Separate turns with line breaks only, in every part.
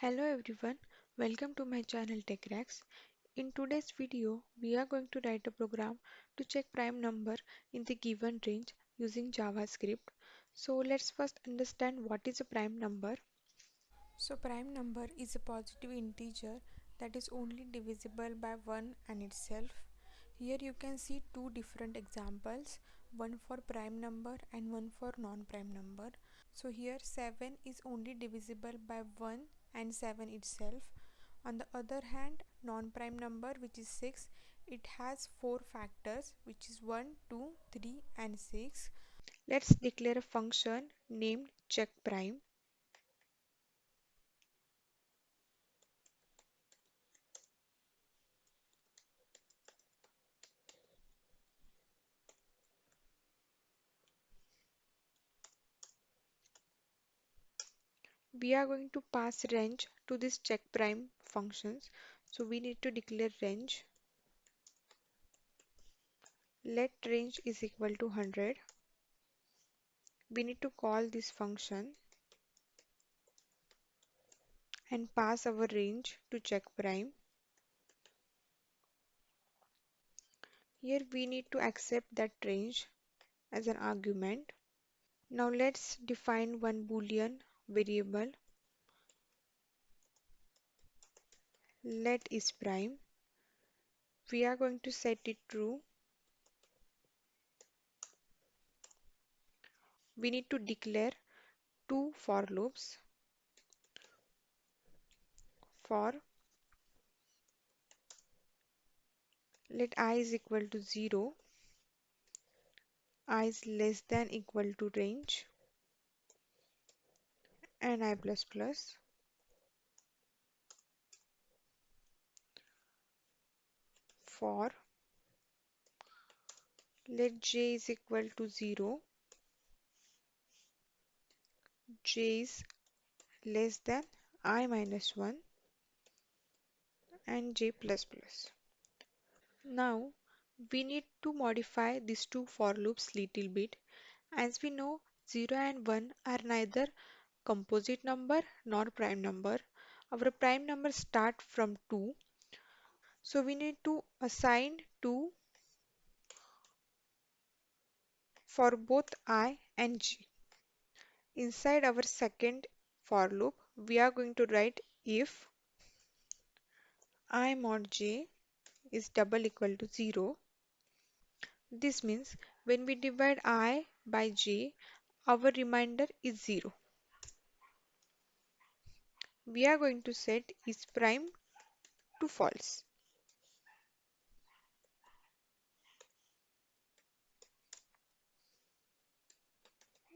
Hello everyone, welcome to my channel TechRax. In today's video, we are going to write a program to check prime number in the given range using JavaScript. So let's first understand what is a prime number. So prime number is a positive integer that is only divisible by 1 and itself. Here you can see two different examples, one for prime number and one for non-prime number. So here 7 is only divisible by 1 and 7 itself. On the other hand, non-prime number, which is 6, it has 4 factors, which is 1, 2, 3 and 6. Let's declare a function named checkPrime. We are going to pass range to this checkPrime functions. So we need to declare range. Let range is equal to 100. We need to call this function and pass our range to checkPrime. Here we need to accept that range as an argument. Now let's define one boolean variable. Let is prime. We are going to set it true. We need to declare two for loops. For let I is equal to 0, I is less than equal to range, and I plus plus. For let j is equal to 0, j is less than I minus 1, and j plus plus. Now we need to modify these two for loops little bit. As we know, 0 and 1 are neither composite number nor prime number. Our prime number start from 2. So we need to assign 2 for both I and j. Inside our second for loop, we are going to write if I mod j is double equal to 0. This means when we divide I by j, our remainder is 0. We are going to set is prime to false.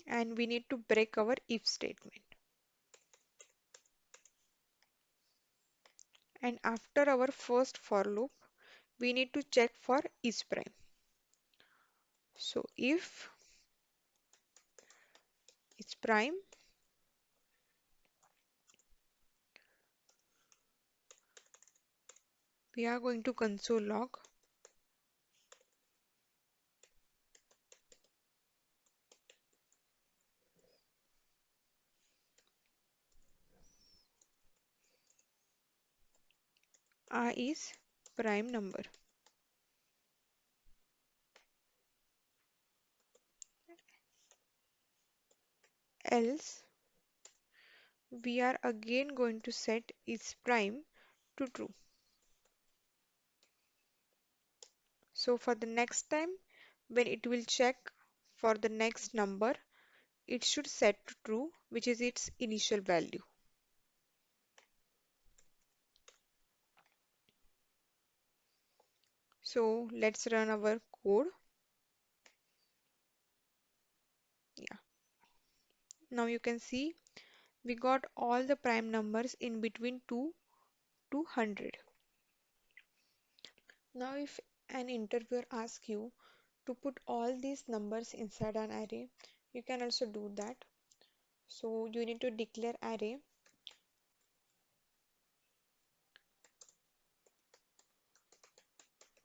And we need to break our if statement. And after our first for loop, we need to check for is prime. So if it's prime, we are going to console log I is prime number. Else, we are again going to set is prime to true. So for the next time, when it will check for the next number, it should set to true, which is its initial value. So let's run our code. Yeah. Now you can see we got all the prime numbers in between 2 to 100. Now if an interviewer asks you to put all these numbers inside an array, you can also do that. So you need to declare array.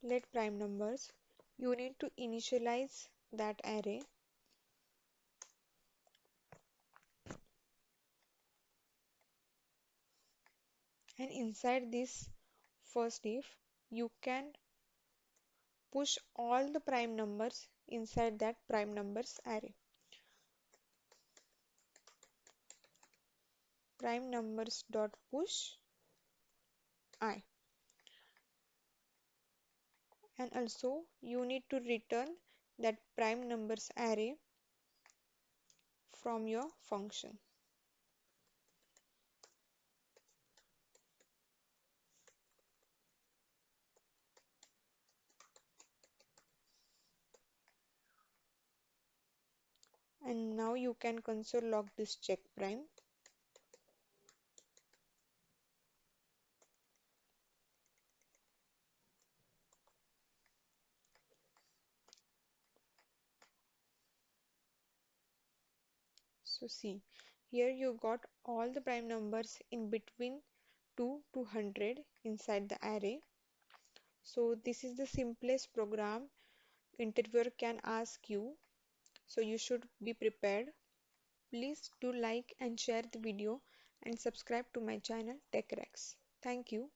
Let prime numbers. You need to initialize that array. And inside this first if, you can push all the prime numbers inside that prime numbers array. Prime numbers dot push I. And also you need to return that prime numbers array from your function. And now you can console log this check prime. So see, here you got all the prime numbers in between 2 to 100 inside the array. So this is the simplest program interviewer can ask you. So you should be prepared. Please do like and share the video and subscribe to my channel TechRex. Thank you.